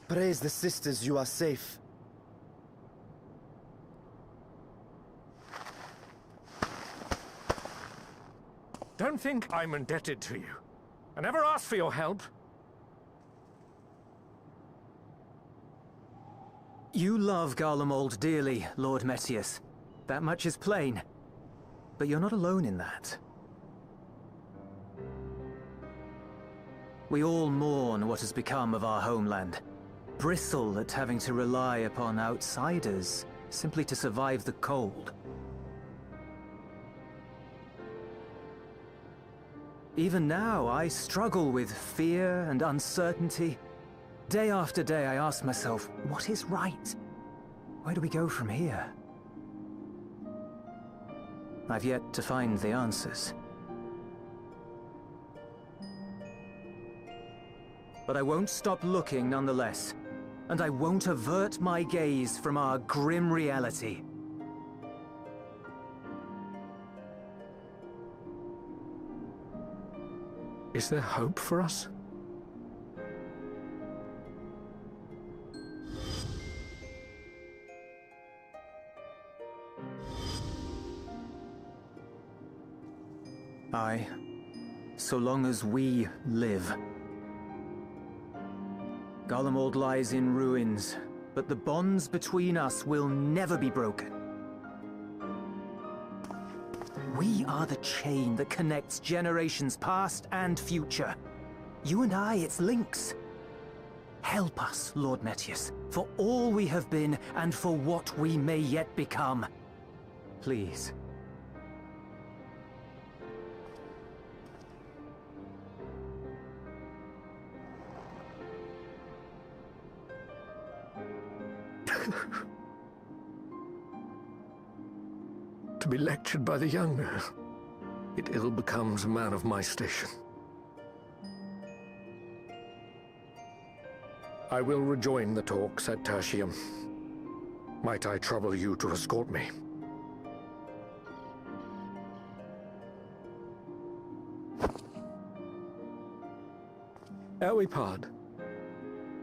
Praise the sisters, you are safe. Don't think I'm indebted to you. I never asked for your help. You love Garlemald dearly, Lord Metius. That much is plain. But you're not alone in that. We all mourn what has become of our homeland. Bristle at having to rely upon outsiders simply to survive the cold. Even now, I struggle with fear and uncertainty. Day after day, I ask myself, what is right? Where do we go from here? I've yet to find the answers. But I won't stop looking nonetheless, and I won't avert my gaze from our grim reality. Is there hope for us? Aye, so long as we live. Garlemald lies in ruins, but the bonds between us will never be broken. We are the chain that connects generations past and future. You and I, it's links. Help us, Lord Metius, for all we have been and for what we may yet become. Please. To be lectured by the younger, it ill becomes a man of my station. I will rejoin the talks at Tertium. Might I trouble you to escort me? Ere we part,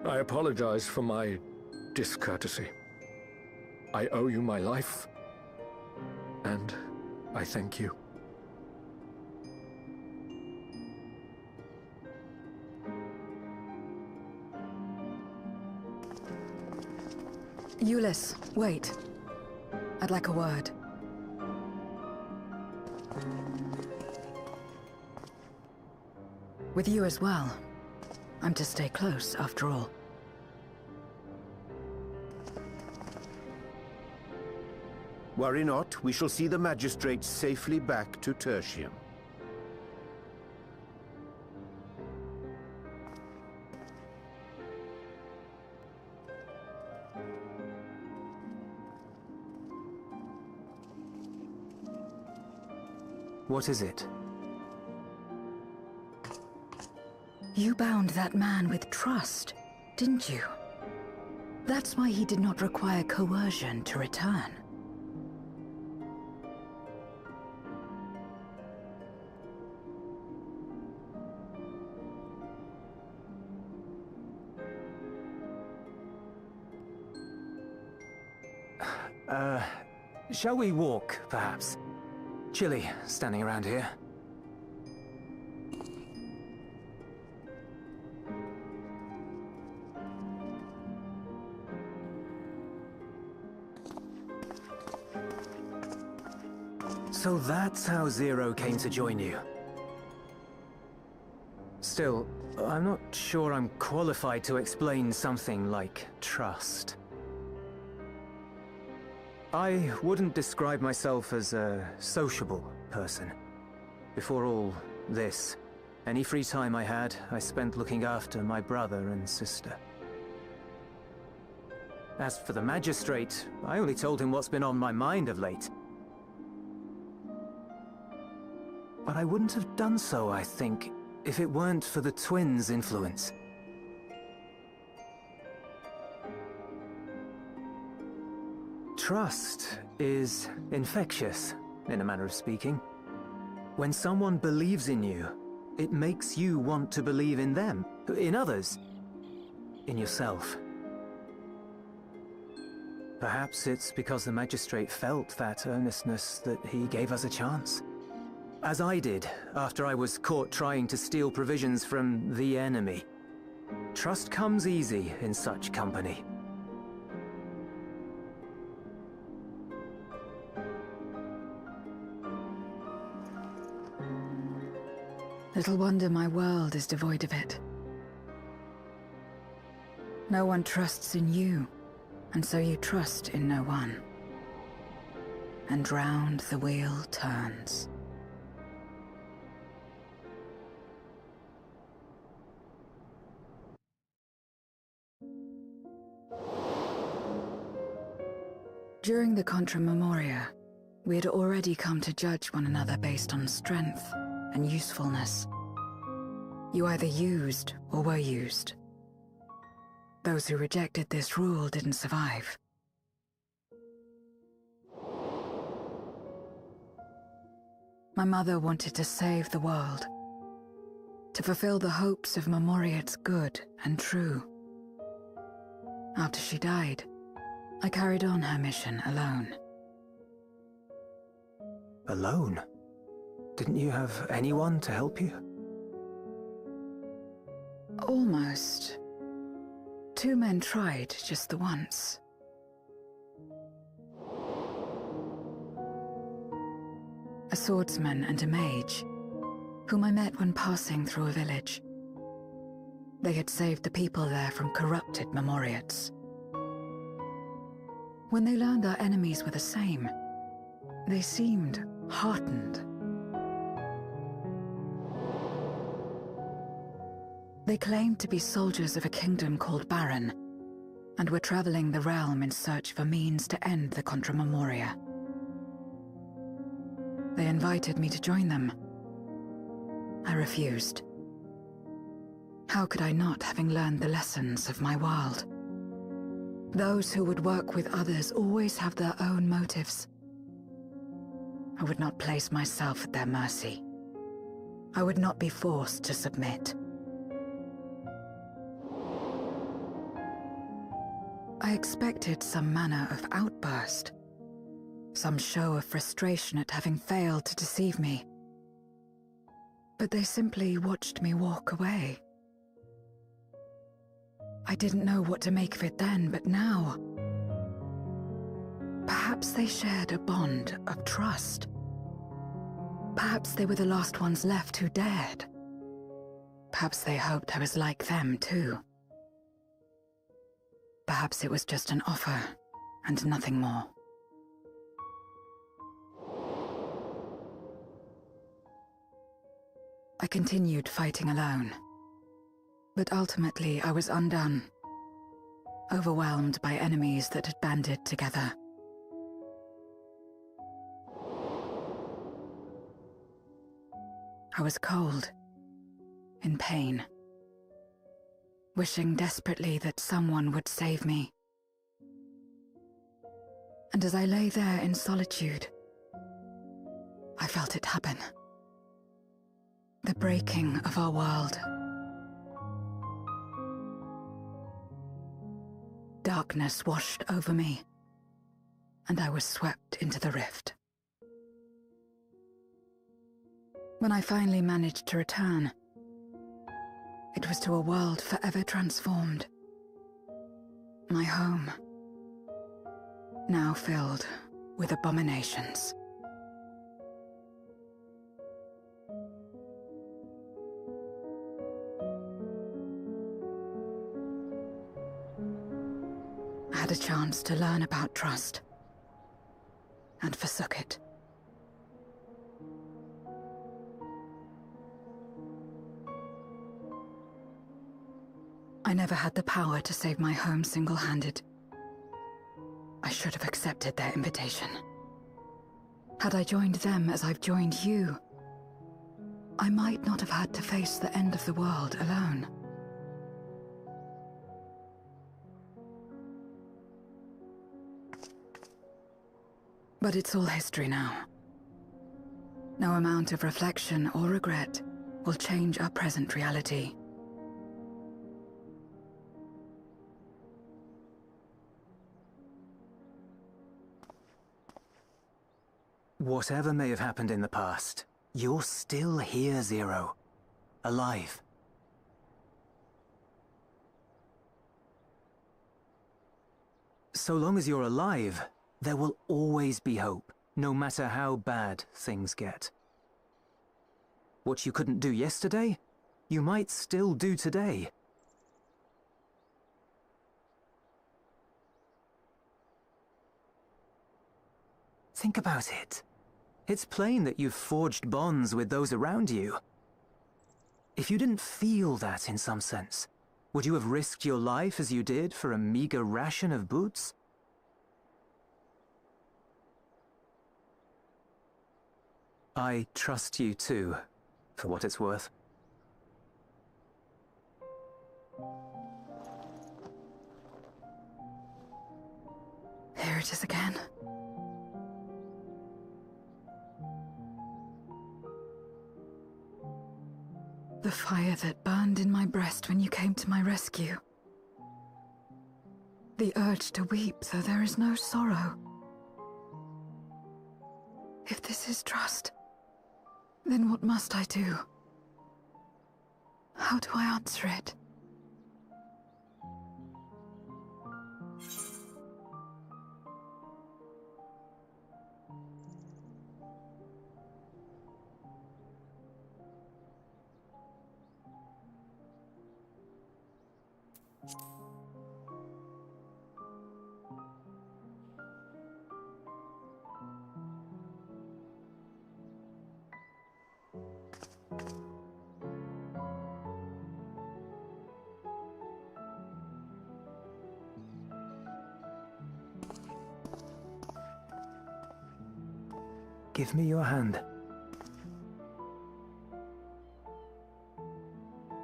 I apologize for my discourtesy. I owe you my life, and I thank you. Ulyss, wait. I'd like a word. With you as well. I'm to stay close, after all. Worry not, we shall see the magistrate safely back to Tertium. What is it? You bound that man with trust, didn't you? That's why he did not require coercion to return. Shall we walk, perhaps? Chilly, standing around here. So that's how Zero came to join you. Still, I'm not sure I'm qualified to explain something like trust. I wouldn't describe myself as a sociable person. Before all this, any free time I had, I spent looking after my brother and sister. As for the magistrate, I only told him what's been on my mind of late. But I wouldn't have done so, I think, if it weren't for the twins' influence. Trust is infectious, in a manner of speaking. When someone believes in you, it makes you want to believe in them, in others, in yourself. Perhaps it's because the Magistrate felt that earnestness that he gave us a chance. As I did, after I was caught trying to steal provisions from the enemy. Trust comes easy in such company. Little wonder my world is devoid of it. No one trusts in you, and so you trust in no one. And round the wheel turns. During the Contra Memoria, we had already come to judge one another based on strength and usefulness. You either used or were used. Those who rejected this rule didn't survive. My mother wanted to save the world, to fulfill the hopes of Memoria's good and true. After she died, I carried on her mission alone. Alone? Didn't you have anyone to help you? Almost. 2 men tried just the once. A swordsman and a mage, whom I met when passing through a village. They had saved the people there from corrupted Memoriates. When they learned our enemies were the same, they seemed heartened. They claimed to be soldiers of a kingdom called Baron, and were traveling the realm in search of a means to end the Contra Memoria. They invited me to join them. I refused. How could I not, having learned the lessons of my world? Those who would work with others always have their own motives. I would not place myself at their mercy. I would not be forced to submit. I expected some manner of outburst, some show of frustration at having failed to deceive me. But they simply watched me walk away. I didn't know what to make of it then, but now... Perhaps they shared a bond of trust. Perhaps they were the last ones left who dared. Perhaps they hoped I was like them too. Perhaps it was just an offer, and nothing more. I continued fighting alone. But ultimately I was undone, overwhelmed by enemies that had banded together. I was cold, in pain, wishing desperately that someone would save me. And as I lay there in solitude, I felt it happen. The breaking of our world. Darkness washed over me, and I was swept into the rift. When I finally managed to return, it was to a world forever transformed. My home, now filled with abominations. I had a chance to learn about trust, and forsook it. I never had the power to save my home single-handed. I should have accepted their invitation. Had I joined them as I've joined you, I might not have had to face the end of the world alone. But it's all history now. No amount of reflection or regret will change our present reality. Whatever may have happened in the past, you're still here, Zero. Alive. So long as you're alive, there will always be hope, no matter how bad things get. What you couldn't do yesterday, you might still do today. Think about it. It's plain that you've forged bonds with those around you. If you didn't feel that in some sense, would you have risked your life as you did for a meager ration of boots? I trust you too, for what it's worth. Here it is again. The fire that burned in my breast when you came to my rescue. The urge to weep though there is no sorrow. If this is trust, then what must I do? How do I answer it? Give me your hand.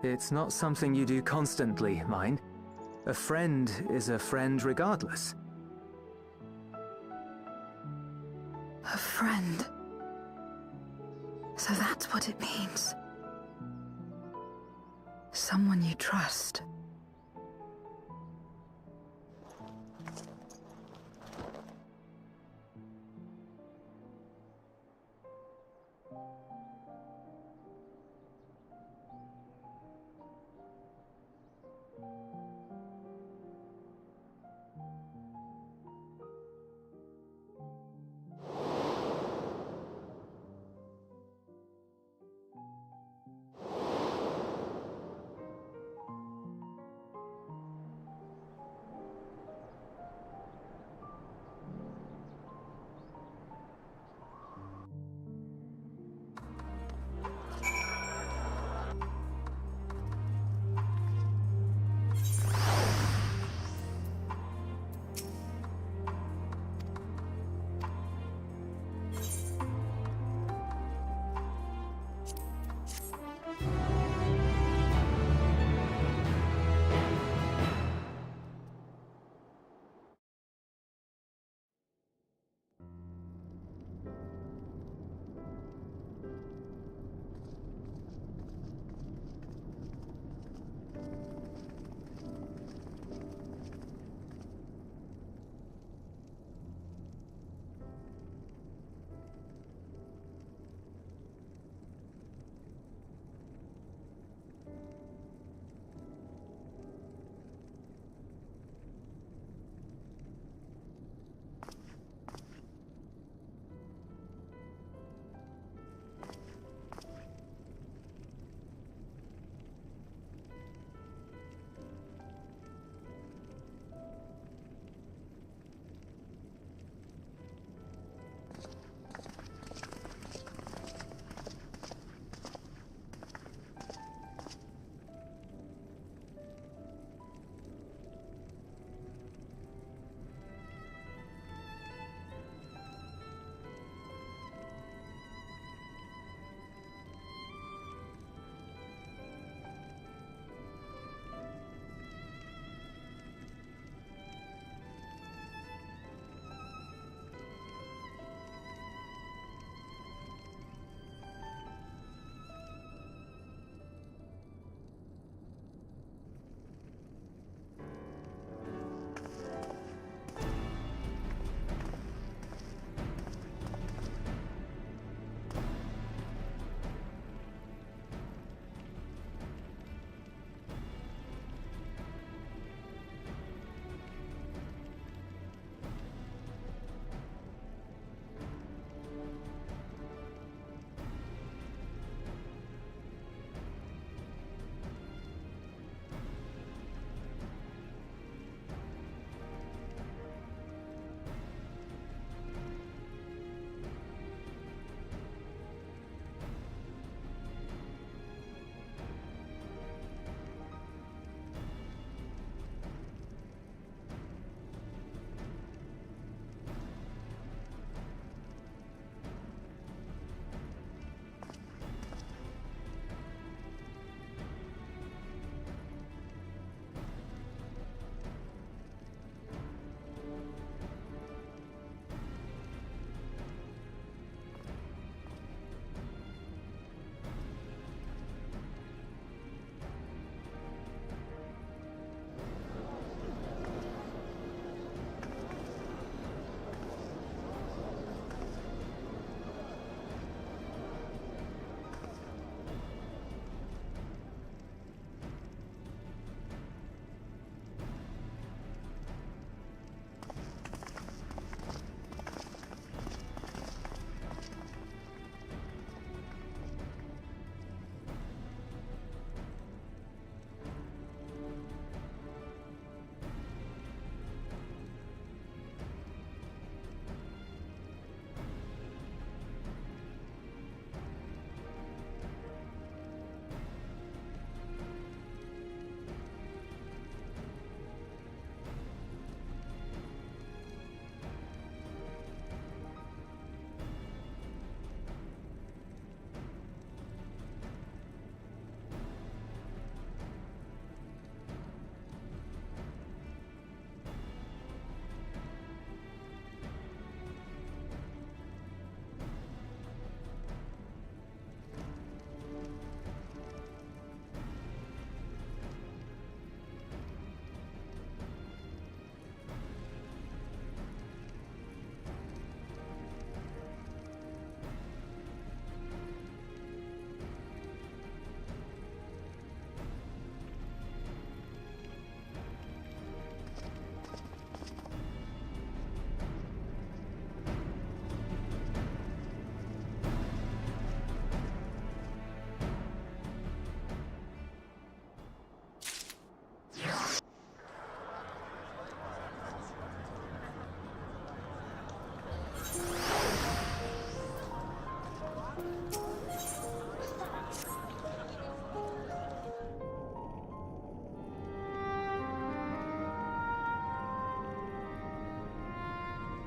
It's not something you do constantly, mind. A friend is a friend regardless. A friend. So that's what it means. Someone you trust.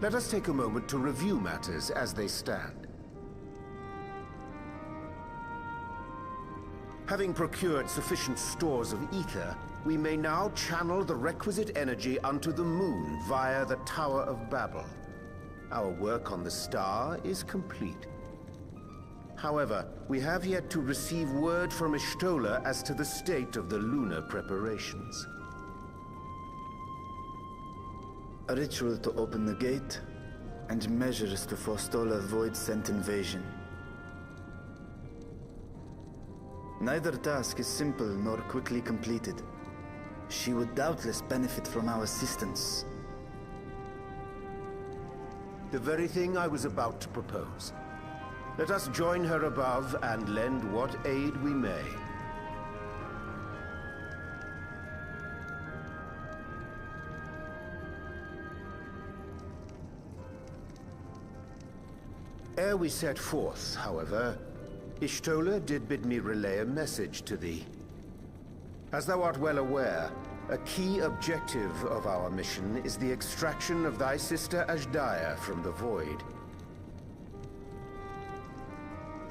Let us take a moment to review matters as they stand. Having procured sufficient stores of ether, we may now channel the requisite energy unto the moon via the Tower of Babel. Our work on the star is complete. However, we have yet to receive word from Y'shtola as to the state of the lunar preparations. A ritual to open the gate, and measures to forestall a void-sent invasion. Neither task is simple nor quickly completed. She would doubtless benefit from our assistance. The very thing I was about to propose. Let us join her above and lend what aid we may. Ere we set forth, however, Y'shtola did bid me relay a message to thee. As thou art well aware, a key objective of our mission is the extraction of thy sister Azhdaya from the Void.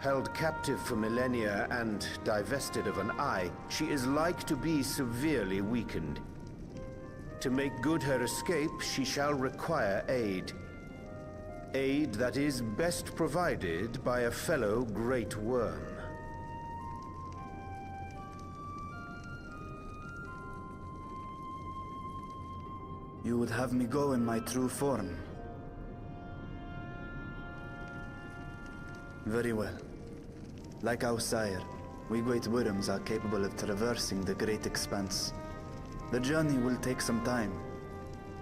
Held captive for millennia and divested of an eye, she is like to be severely weakened. To make good her escape, she shall require aid. Aid that is best provided by a fellow Great Worm. You would have me go in my true form? Very well. Like our sire, we Great Worms are capable of traversing the Great Expanse. The journey will take some time,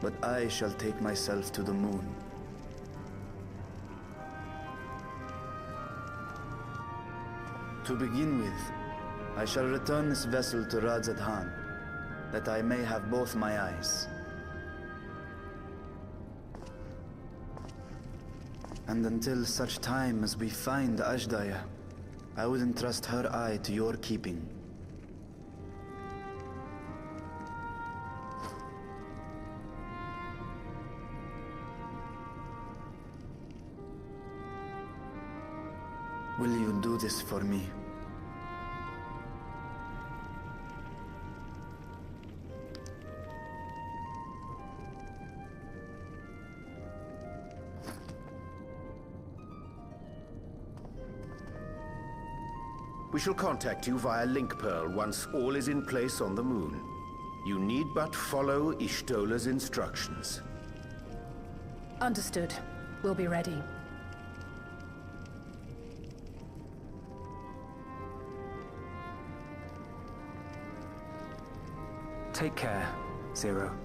but I shall take myself to the moon. To begin with, I shall return this vessel to Radzadhan, that I may have both my eyes. And until such time as we find Azhdaya, I would entrust her eye to your keeping. Will you do this for me? We shall contact you via Link Pearl once all is in place on the moon. You need but follow Y'shtola's instructions. Understood. We'll be ready. Take care, Zero.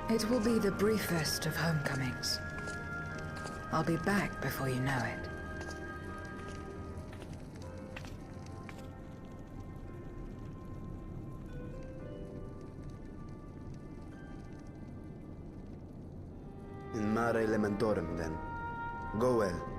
It will be the briefest of homecomings. I'll be back before you know it. In Mare Elementorum, then. Go well.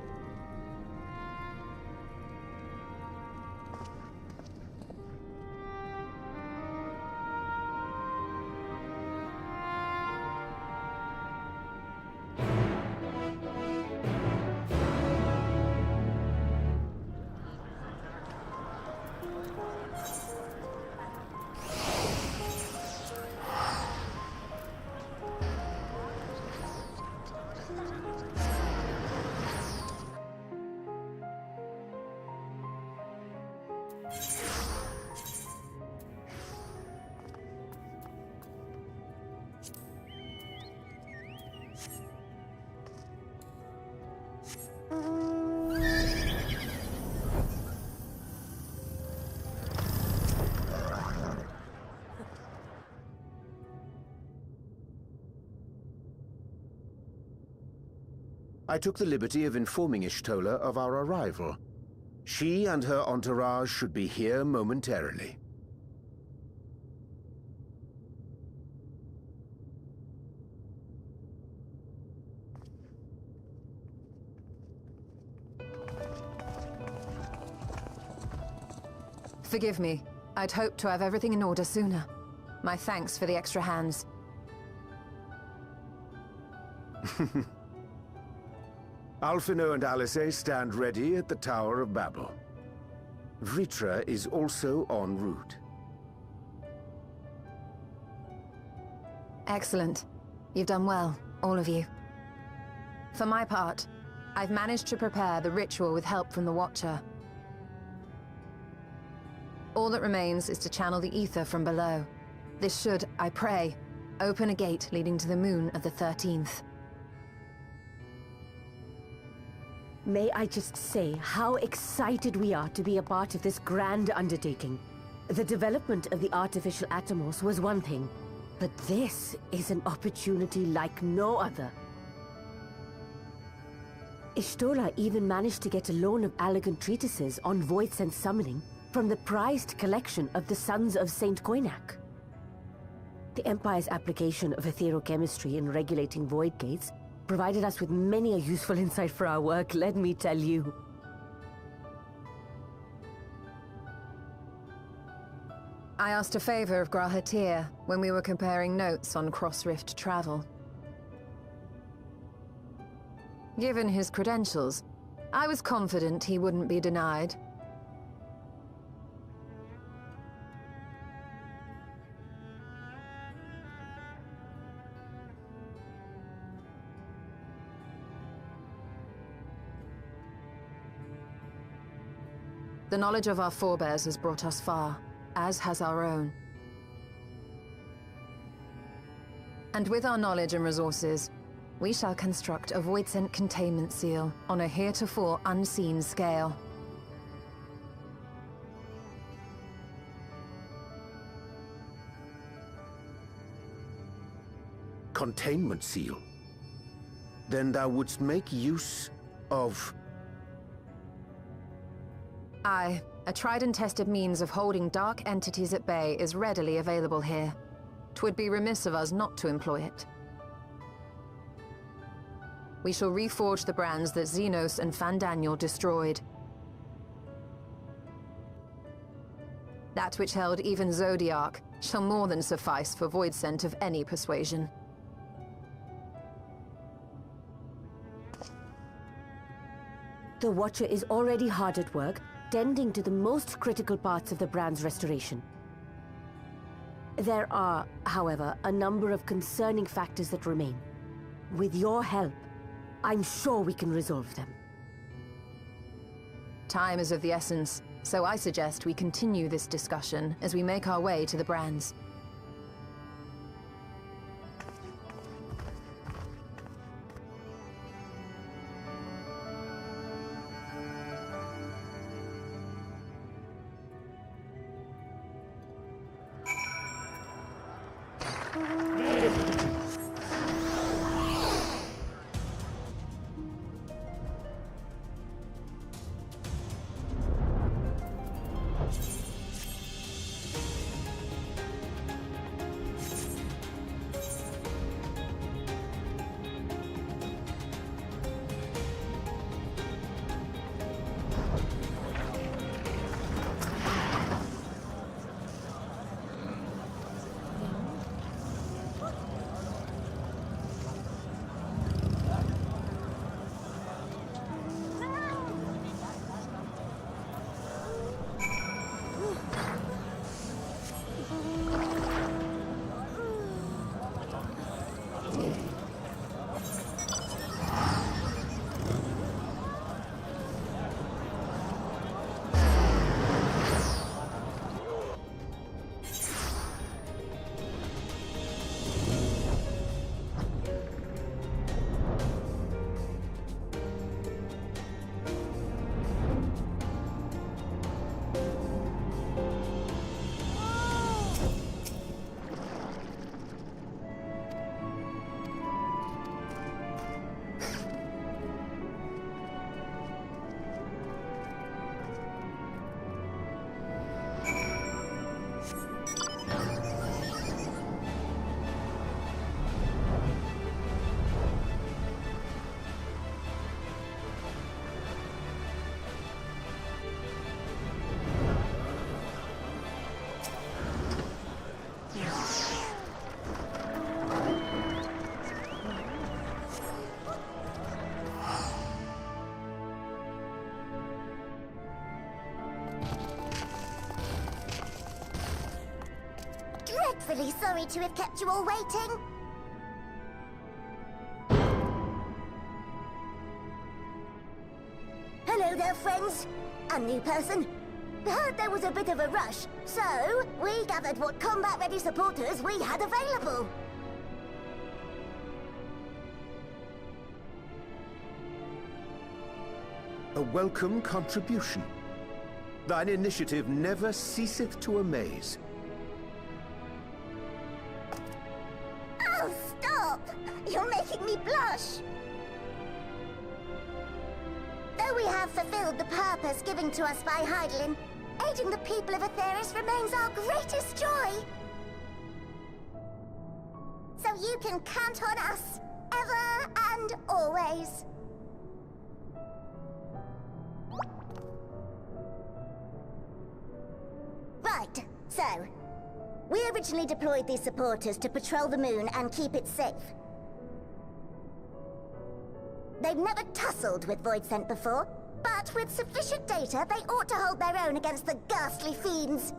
I took the liberty of informing Y'shtola of our arrival. She and her entourage should be here momentarily. Forgive me. I'd hoped to have everything in order sooner. My thanks for the extra hands. Alphino and Alice stand ready at the Tower of Babel. Vritra is also en route. Excellent. You've done well, all of you. For my part, I've managed to prepare the ritual with help from the Watcher. All that remains is to channel the ether from below. This should, I pray, open a gate leading to the moon of the 13th. May I just say how excited we are to be a part of this grand undertaking. The development of the artificial Atomos was one thing, but this is an opportunity like no other. Ishtola even managed to get a loan of elegant treatises on void sense summoning from the prized collection of the Sons of Saint Koinak. The Empire's application of etherochemistry in regulating void gates provided us with many a useful insight for our work, let me tell you. I asked a favor of Grahatir when we were comparing notes on cross-rift travel. Given his credentials, I was confident he wouldn't be denied. The knowledge of our forebears has brought us far, as has our own. And with our knowledge and resources, we shall construct a voidsent containment seal on a heretofore unseen scale. Containment seal? Then thou wouldst make use of... Aye, a tried and tested means of holding dark entities at bay is readily available here. 'Twould be remiss of us not to employ it. We shall reforge the brands that Xenos and Fandaniel destroyed. That which held even Zodiark shall more than suffice for voidsent of any persuasion. The Watcher is already hard at work, tending to the most critical parts of the brand's restoration. There are, however, a number of concerning factors that remain. With your help, I'm sure we can resolve them. Time is of the essence, so I suggest we continue this discussion as we make our way to the brands. dreadfully sorry to have kept you all waiting. Hello there, friends. A new person. Heard there was a bit of a rush, so we gathered what combat-ready supporters we had available. A welcome contribution. Thine initiative never ceaseth to amaze. Oh, stop! You're making me blush! Though we have fulfilled the purpose given to us by Heidelin, aiding the people of Aetheris remains our greatest joy. So you can count on us, ever and always. Right, so, we originally deployed these supporters to patrol the moon and keep it safe. They've never tussled with Voidsent before, but with sufficient data, they ought to hold their own against the ghastly fiends.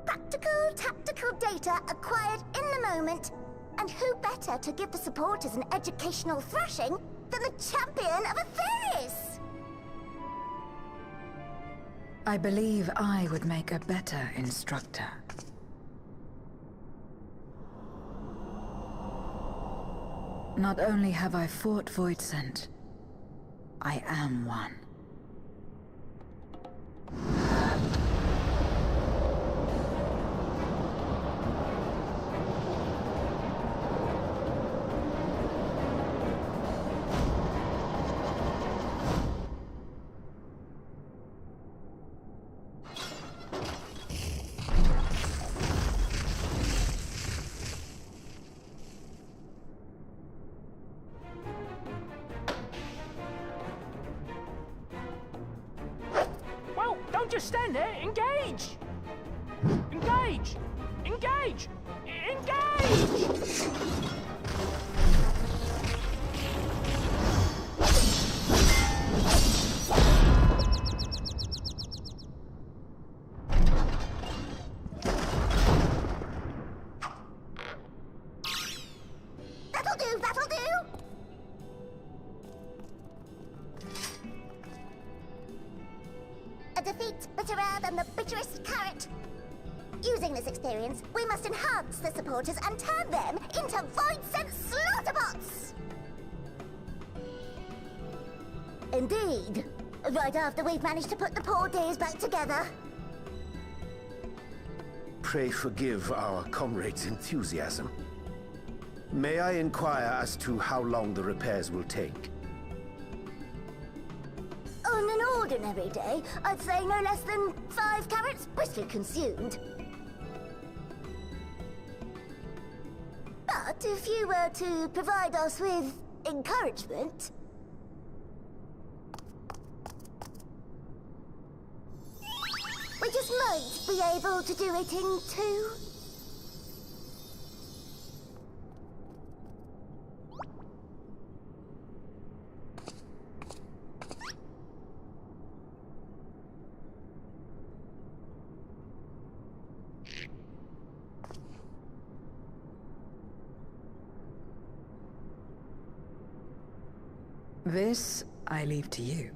Practical, tactical data acquired in the moment, and who better to give the supporters an educational thrashing than the champion of Aetheris? I believe I would make a better instructor. Not only have I fought Voidsent, I am one. Don't just stand there! Engage! Engage! Engage! Engage! That'll do, that'll do! A defeat bitterer than the bitterest carrot. Using this experience, we must enhance the supporters and turn them into Voidsent slaughterbots! Indeed. Right after we've managed to put the poor dears back together. Pray forgive our comrades' enthusiasm. May I inquire as to how long the repairs will take? On an ordinary day, I'd say no less than 5 carrots briskly consumed. But if you were to provide us with encouragement... we just might be able to do it in 2. This I leave to you.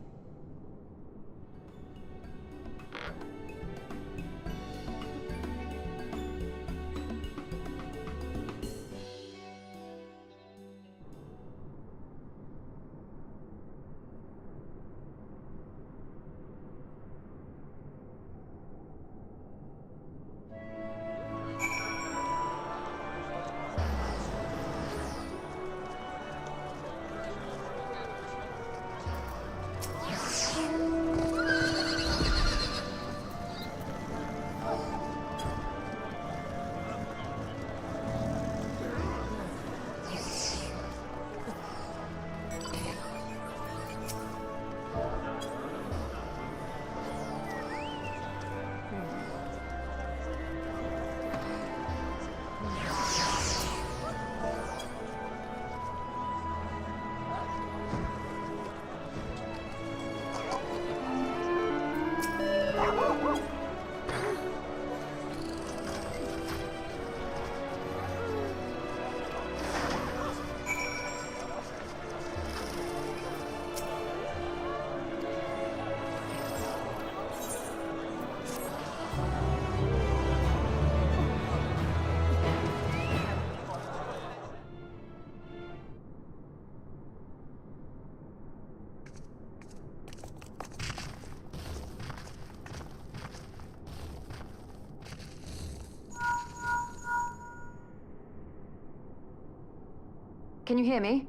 Can you hear me?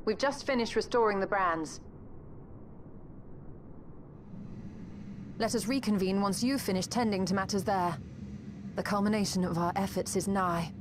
We've just finished restoring the brands. Let us reconvene once you've finished tending to matters there. The culmination of our efforts is nigh.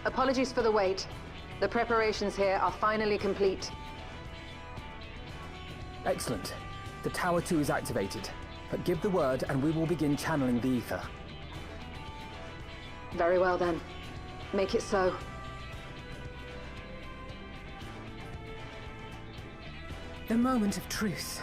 Apologies for the wait. The preparations here are finally complete. Excellent. The Tower 2 is activated. But give the word and we will begin channeling the ether. Very well then. Make it so. The moment of truth.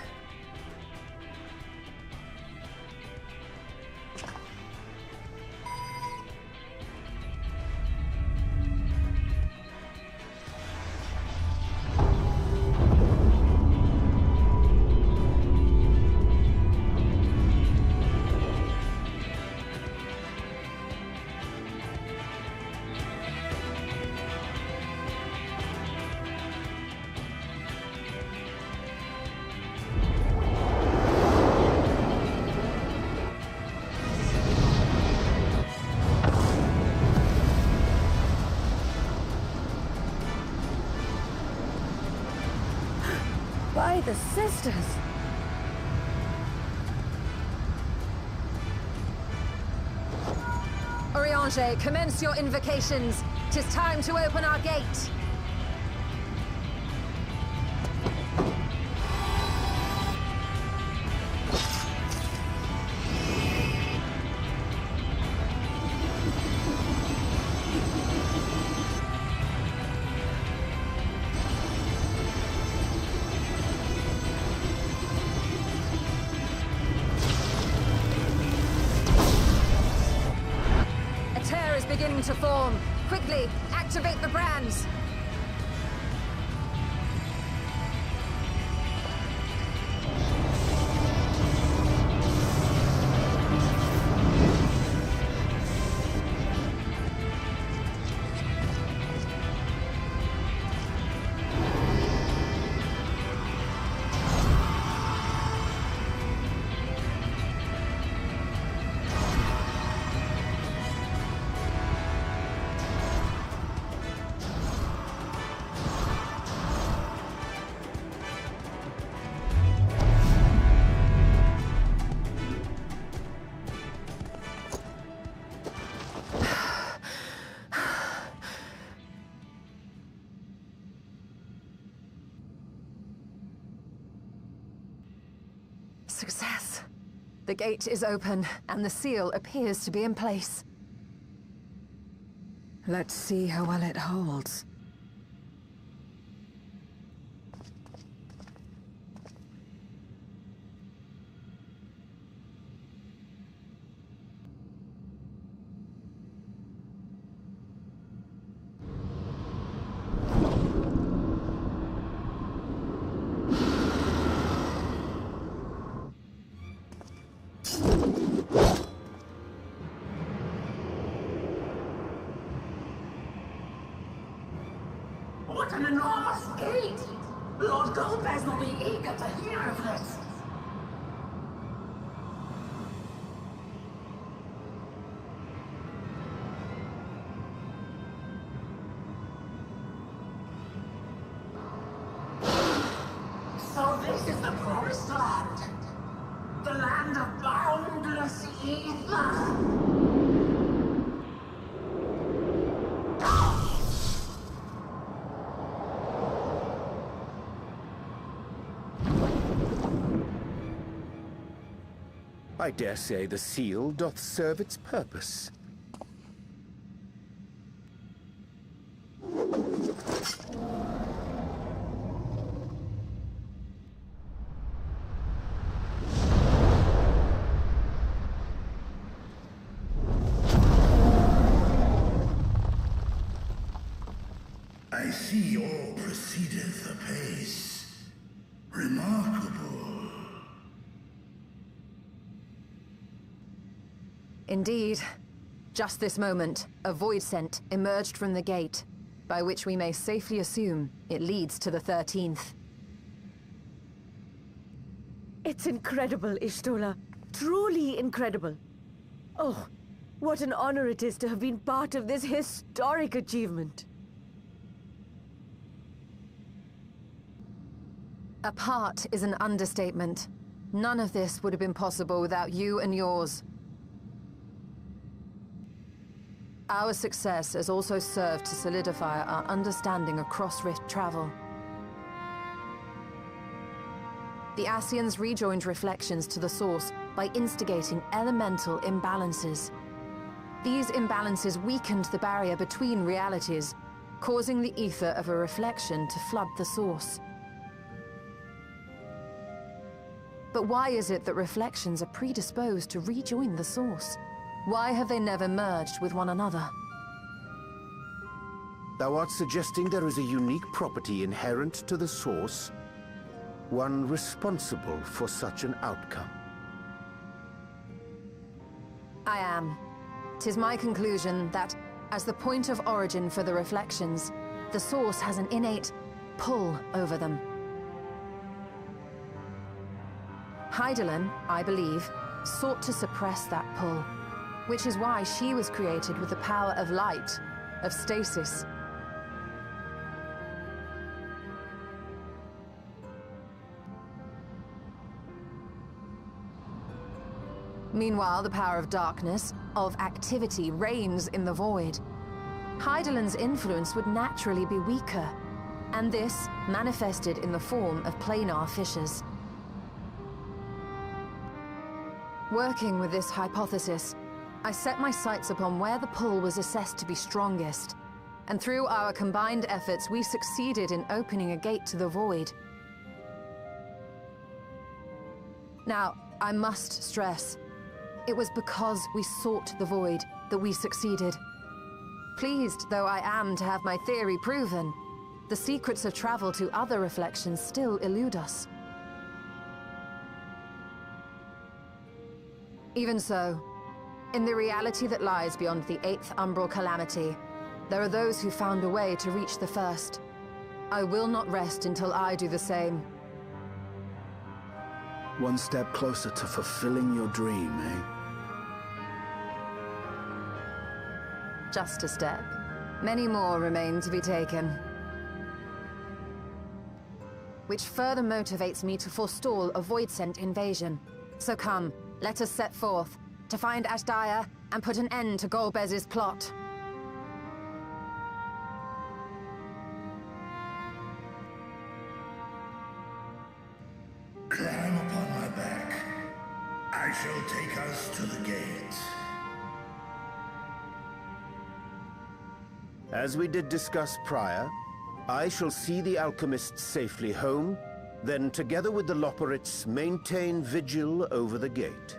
By the sisters! Oriange, commence your invocations. 'Tis time to open our gate. Beginning to form. Quickly, activate the brands. Success. The gate is open, and the seal appears to be in place. Let's see how well it holds. What an enormous gate! Lord Golbez will be eager to hear of this. So this is the promised land. The land of boundless ether. I dare say the seal doth serve its purpose. I see all proceedeth apace. Remarkable. Indeed. Just this moment, a void scent emerged from the gate, by which we may safely assume it leads to the 13th. It's incredible, Ishtola. Truly incredible. Oh, what an honor it is to have been part of this historic achievement. A part is an understatement. None of this would have been possible without you and yours. Our success has also served to solidify our understanding of cross-rift travel. The Ascians rejoined reflections to the source by instigating elemental imbalances. These imbalances weakened the barrier between realities, causing the ether of a reflection to flood the source. But why is it that reflections are predisposed to rejoin the source? Why have they never merged with one another? Thou art suggesting there is a unique property inherent to the source, one responsible for such an outcome. I am. 'Tis my conclusion that, as the point of origin for the reflections, the source has an innate pull over them. Hydaelyn, I believe, sought to suppress that pull, which is why she was created with the power of light, of stasis. Meanwhile, the power of darkness, of activity, reigns in the void. Hydaelyn's influence would naturally be weaker, and this manifested in the form of planar fissures. Working with this hypothesis, I set my sights upon where the pull was assessed to be strongest, and through our combined efforts we succeeded in opening a gate to the void. Now, I must stress, it was because we sought the void that we succeeded. Pleased though I am to have my theory proven, the secrets of travel to other reflections still elude us. Even so, in the reality that lies beyond the 8th umbral calamity, there are those who found a way to reach the first. I will not rest until I do the same. One step closer to fulfilling your dream, eh? Just a step. Many more remain to be taken. Which further motivates me to forestall a void-sent invasion. So come, let us set forth, to find Ashdaya and put an end to Golbez's plot. Climb upon my back. I shall take us to the gate. As we did discuss prior, I shall see the alchemists safely home, then together with the Loporrits maintain vigil over the gate.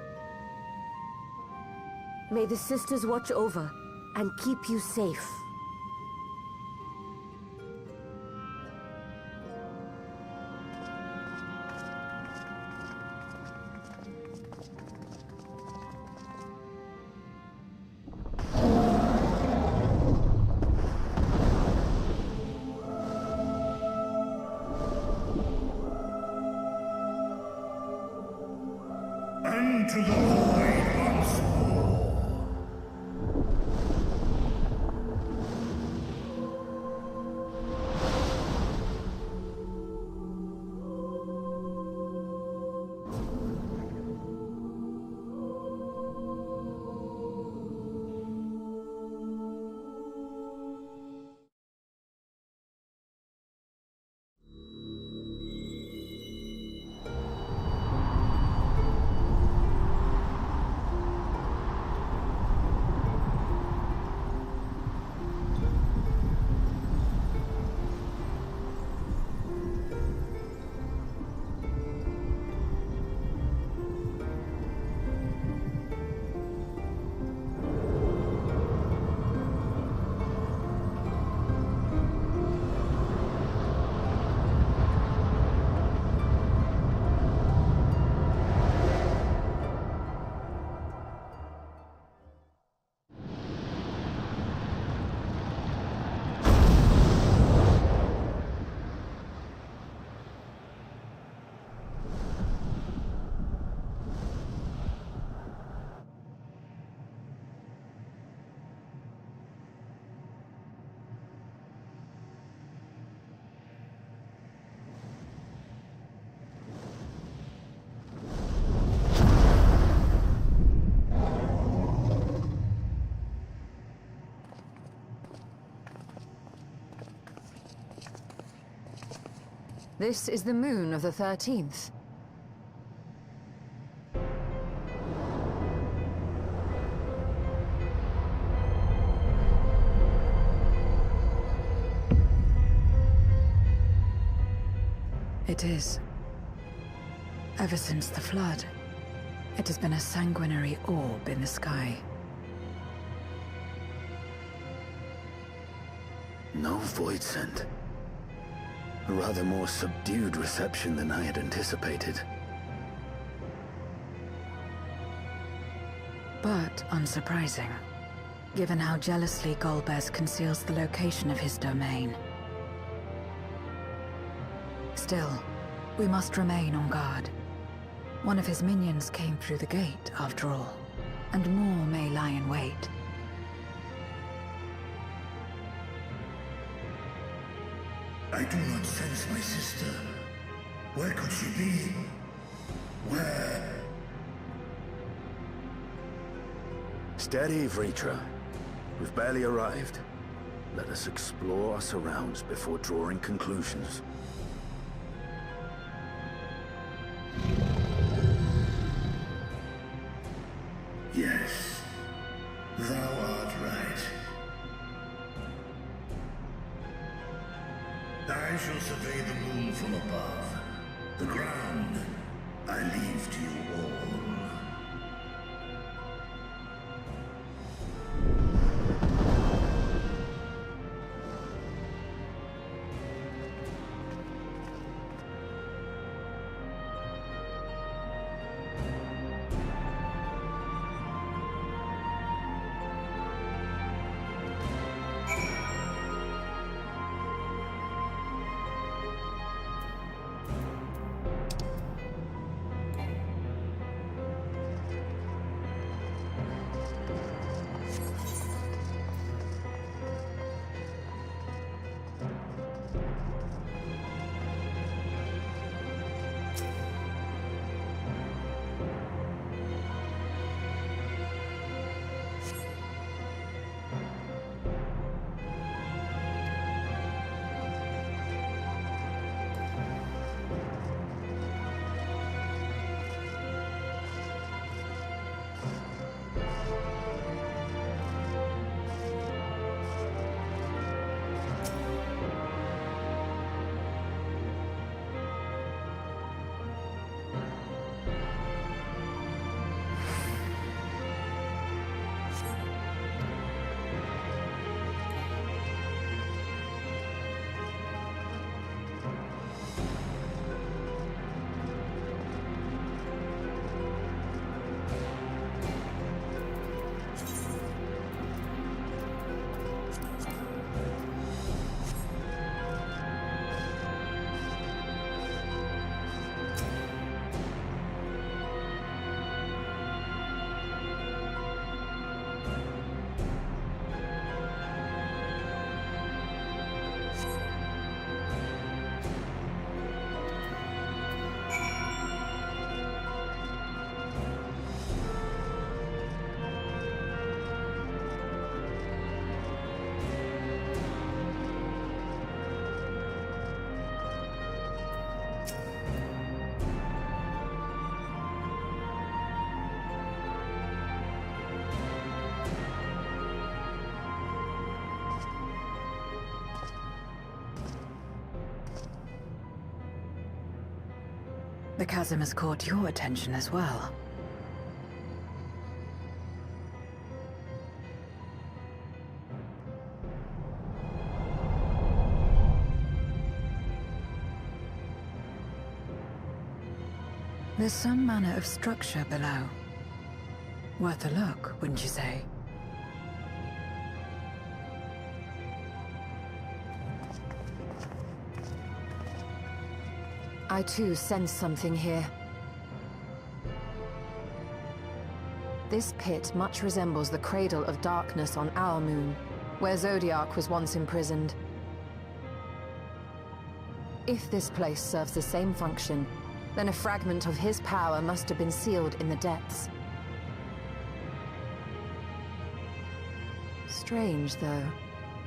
May the sisters watch over and keep you safe. This is the moon of the 13th. It is. Ever since the flood, it has been a sanguinary orb in the sky. No void scent. A rather more subdued reception than I had anticipated. But unsurprising, given how jealously Golbez conceals the location of his domain. Still, we must remain on guard. One of his minions came through the gate, after all, and more may lie in wait. I do not sense my sister. Where could she be? Where? Steady, Vritra. We've barely arrived. Let us explore our surrounds before drawing conclusions. Yes, thou art right. I shall survey the moon from above. The ground, I leave to you all. The chasm has caught your attention as well. There's some manner of structure below. Worth a look, wouldn't you say? I too sense something here. This pit much resembles the Cradle of Darkness on our moon, where Zodiac was once imprisoned. If this place serves the same function, then a fragment of his power must have been sealed in the depths. Strange, though.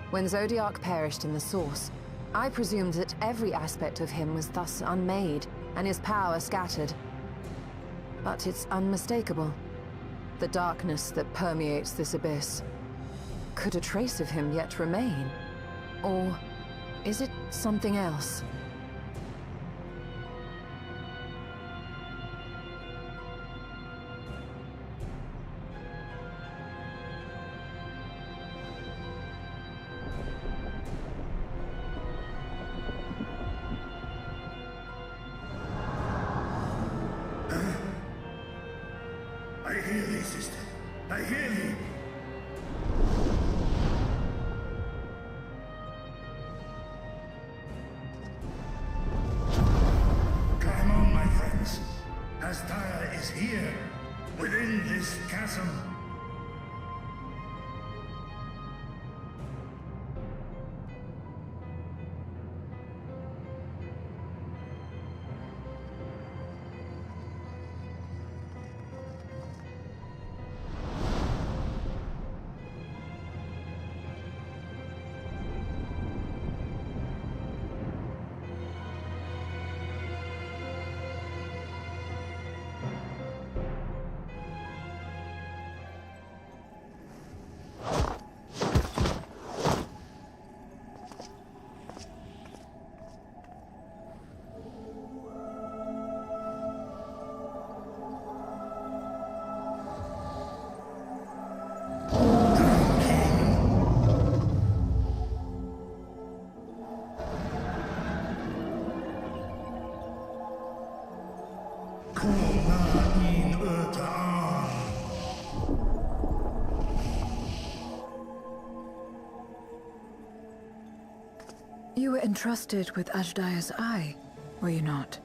When Zodiac perished in the Source, I presumed that every aspect of him was thus unmade, and his power scattered. But it's unmistakable. The darkness that permeates this abyss. Could a trace of him yet remain? Or is it something else? I hear thee, sister. I hear thee. Come on, my friends. Astara is here, within this chasm. You were entrusted with Ajdaya's eye, were you not?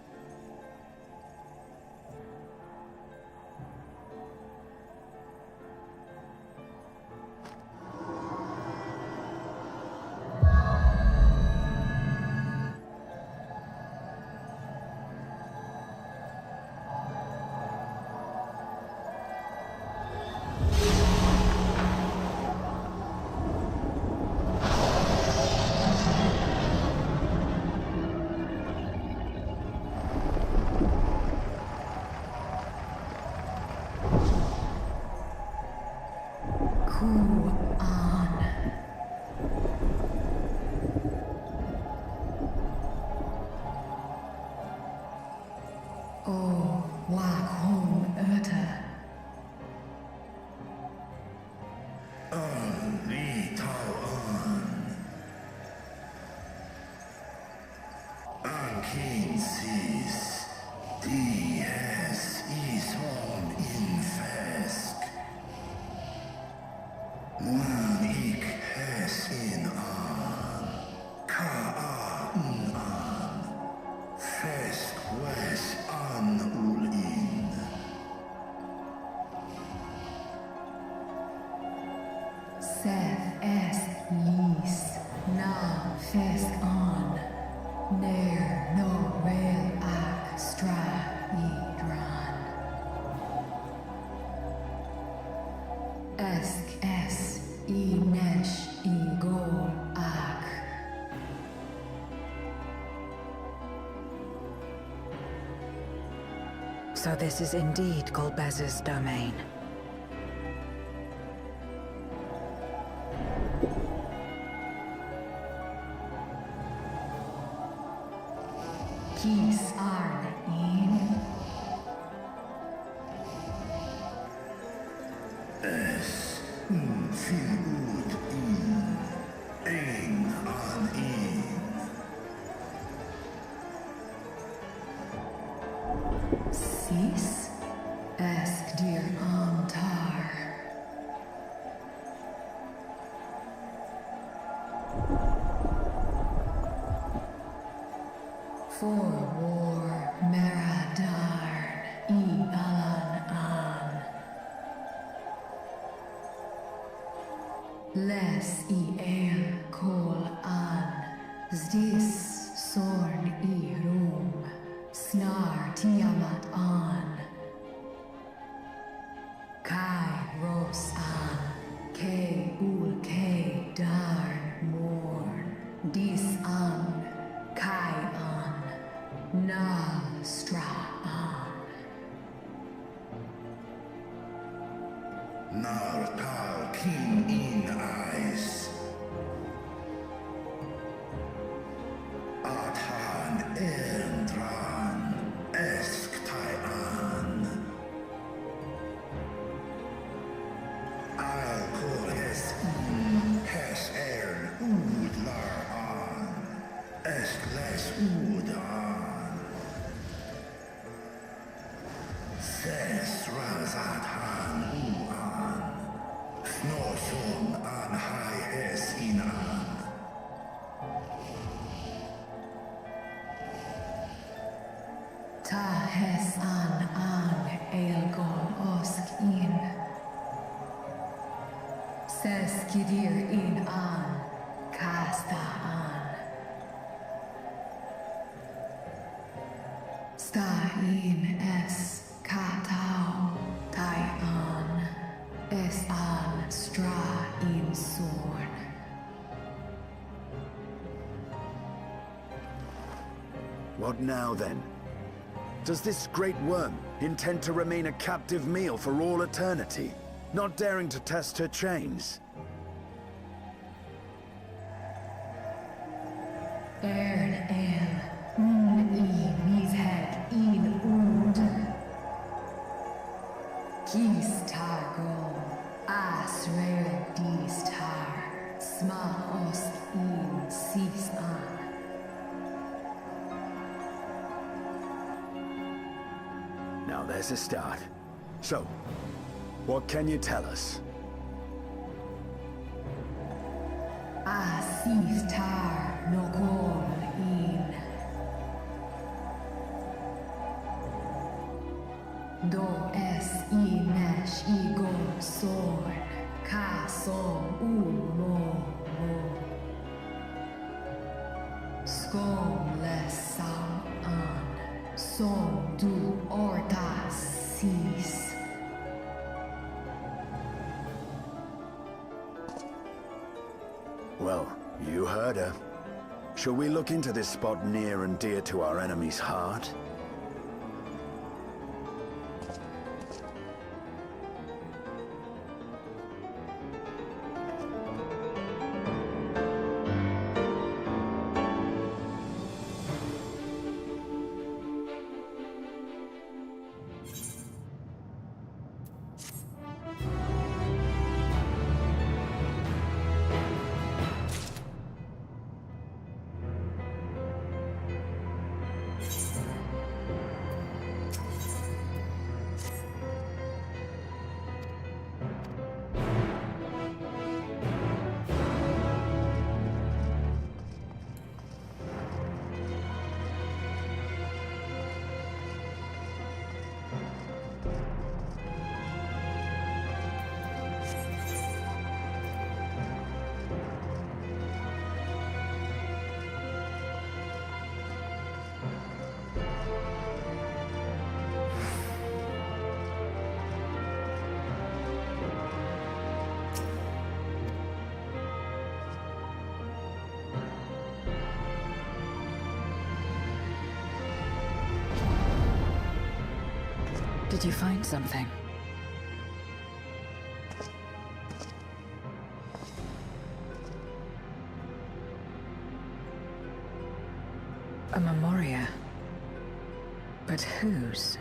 So this is indeed Golbez's domain. Kis Arn in. Es Filud in. Ein an in. Sis? Ask dear Antar. For war Meradarn I Alan An. Les I El Kol An. Zdis Sorn I Rum. Snar Tiamat An. Kai Ros An. Ke Ul Ke Darn Morn. Dis An. an, Casta an. Sta in es Katao, Tai an, es an stra in Sorn. What now, then? Does this great worm intend to remain a captive meal for all eternity, not daring to test her chains? Ern el, mis head in und. Kis tago, as rare dis tar, sma ost in sis an. Now there's a start. So, what can you tell us? Sis tar no gol in. Do es inesh igol sorn, ka som mo. Skom les sam an, som du orta sis. Well, you heard her. Shall we look into this spot near and dear to our enemy's heart? Did you find something? A memoria. But whose?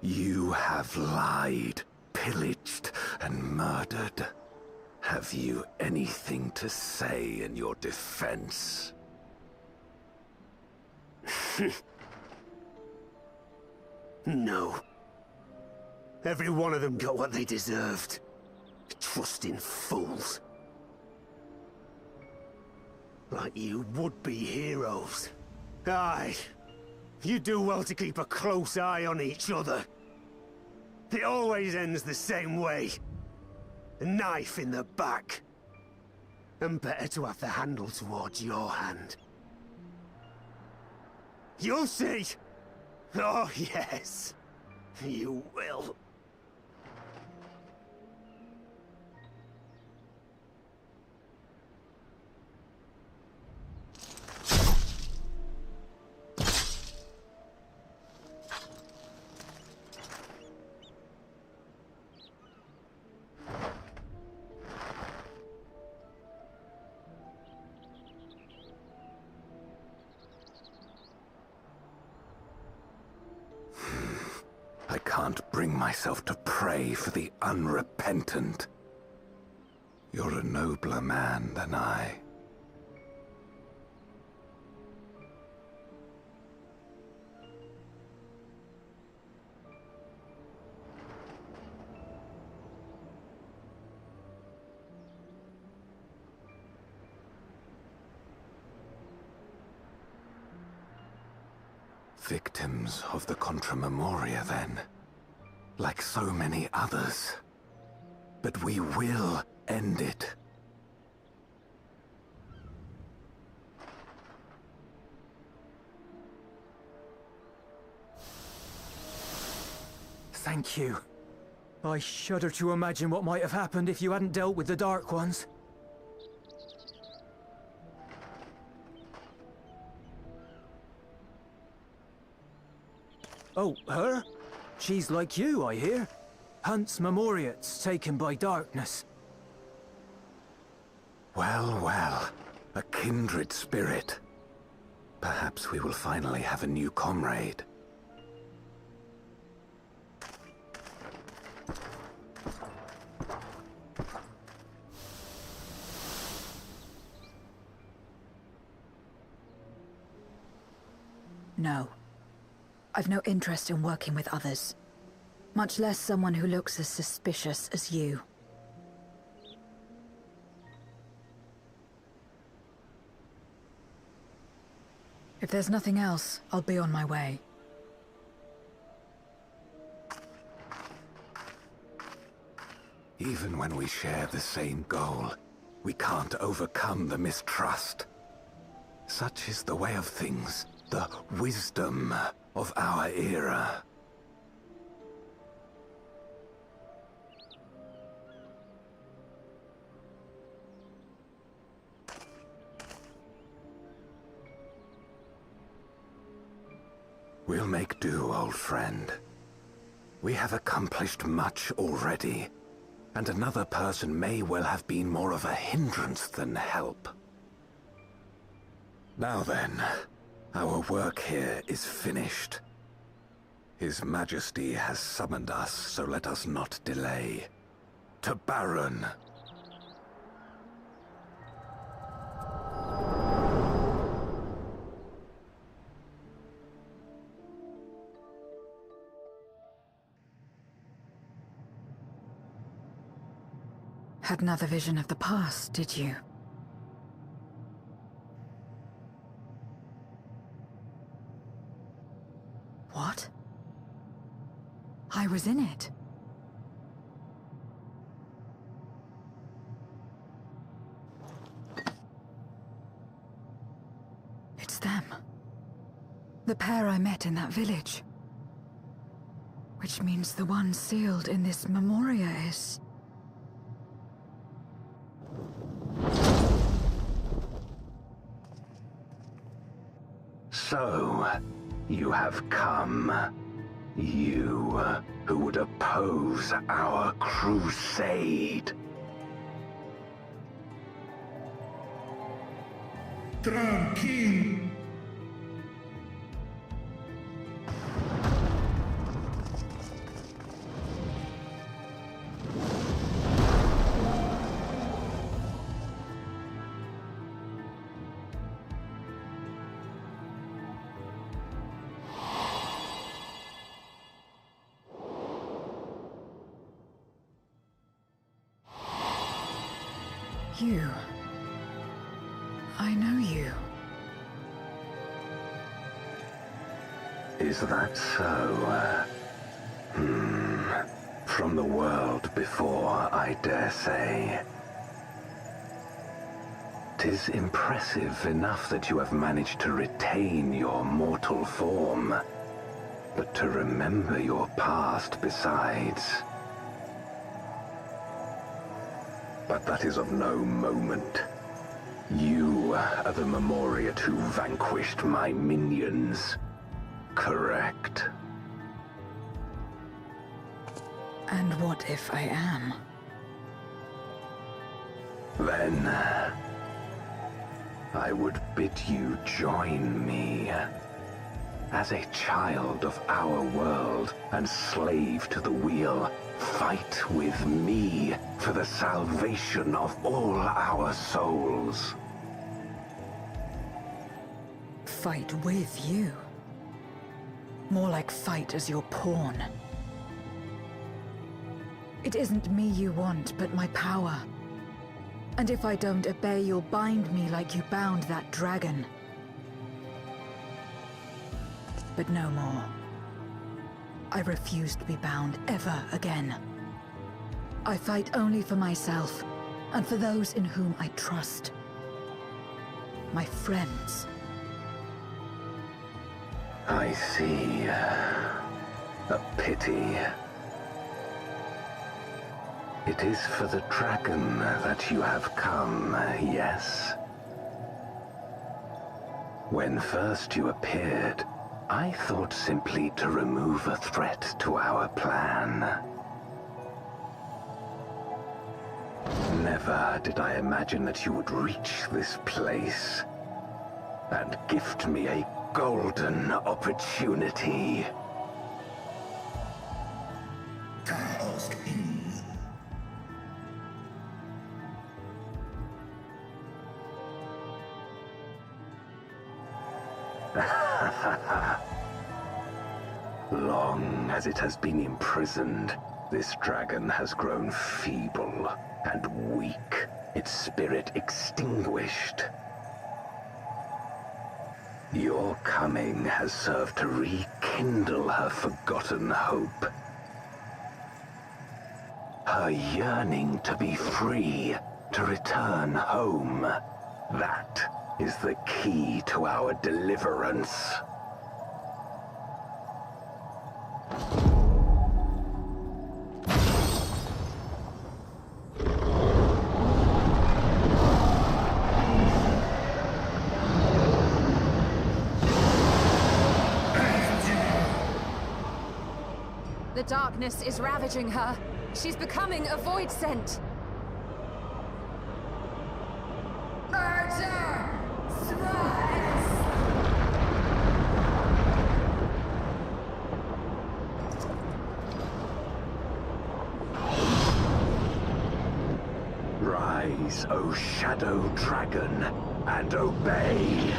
You have lied, pillaged, and murdered. Have you anything to say in your defense? No. Every one of them got what they deserved. Trusting fools. Like you would-be heroes. Aye. You do well to keep a close eye on each other. It always ends the same way. A knife in the back. And better to have the handle towards your hand. You'll see! Oh, yes. You will. can't bring myself to pray for the unrepentant. You're a nobler man than I. Victims of the Contra Memoria, then. Like so many others. But we will end it. Thank you. I shudder to imagine what might have happened if you hadn't dealt with the Dark Ones. Oh, her? She's like you, I hear. Hunts Memoriats taken by darkness. Well, well. A kindred spirit. Perhaps we will finally have a new comrade. No. I've no interest in working with others. Much less someone who looks as suspicious as you. If there's nothing else, I'll be on my way. Even when we share the same goal, we can't overcome the mistrust. Such is the way of things, the wisdom of our era. We'll make do, old friend. We have accomplished much already, and another person may well have been more of a hindrance than help. Now then, our work here is finished. His Majesty has summoned us, so let us not delay. To Baron! Had another vision of the past, did you? What? I was in it. It's them. The pair I met in that village. Which means the one sealed in this memoria is... So, you have come. You, who would oppose our crusade. Tranquilo. You. I know you. Is that so? From the world before, I dare say. 'Tis impressive enough that you have managed to retain your mortal form, but to remember your past besides. But that is of no moment. You are the Memoriat who vanquished my minions. Correct. And what if I am? Then, I would bid you join me. As a child of our world and slave to the wheel, fight with me for the salvation of all our souls. Fight with you? More like fight as your pawn. It isn't me you want, but my power. And if I don't obey, you'll bind me like you bound that dragon. But no more. I refuse to be bound ever again. I fight only for myself, and for those in whom I trust. My friends. I see. A pity. It is for the dragon that you have come, yes? When first you appeared, I thought simply to remove a threat to our plan. Never did I imagine that you would reach this place and gift me a golden opportunity. Chaos in. Long as it has been imprisoned, this dragon has grown feeble and weak, its spirit extinguished. Your coming has served to rekindle her forgotten hope. Her yearning to be free, to return home. That is the key to our deliverance. The darkness is ravaging her. She's becoming a void scent. Rise, O Shadow Dragon, and obey!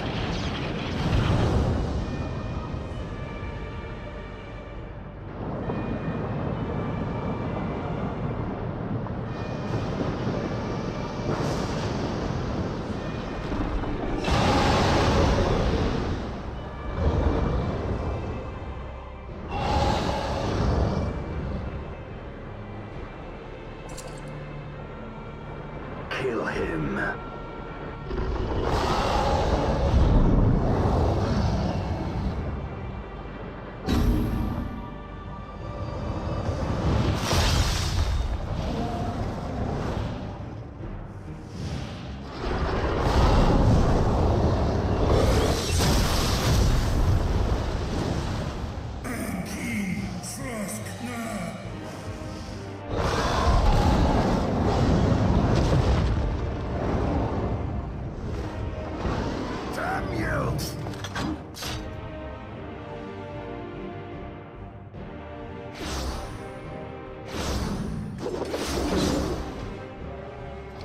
Kill him.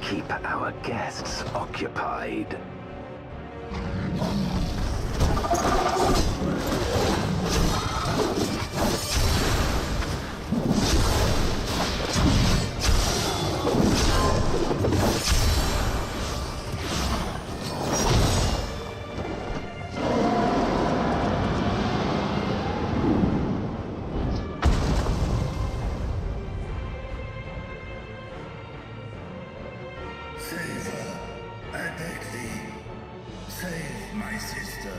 Keep our guests occupied. Save her. I beg thee. Save my sister.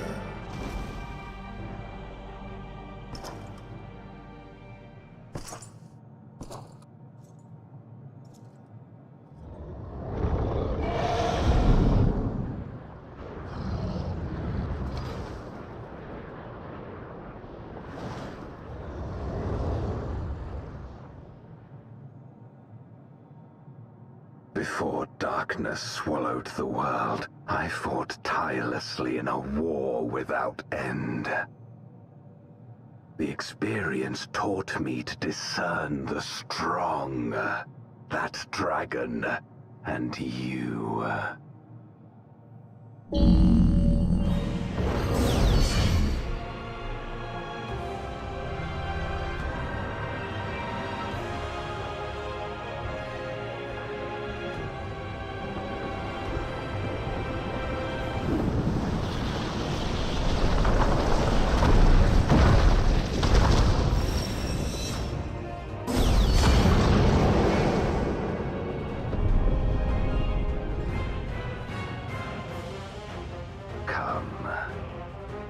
Before darkness swallowed the world, I fought tirelessly in a war without end. The experience taught me to discern the strong. That dragon, and you.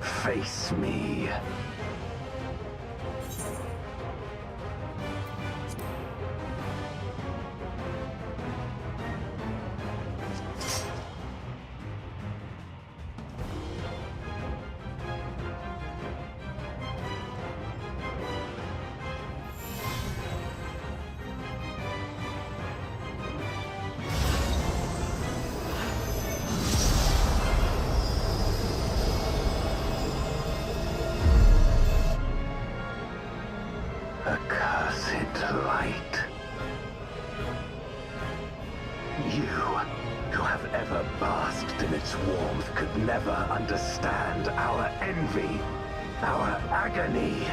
Face me. Accursed light. You, who have ever basked in its warmth, could never understand our envy, our agony.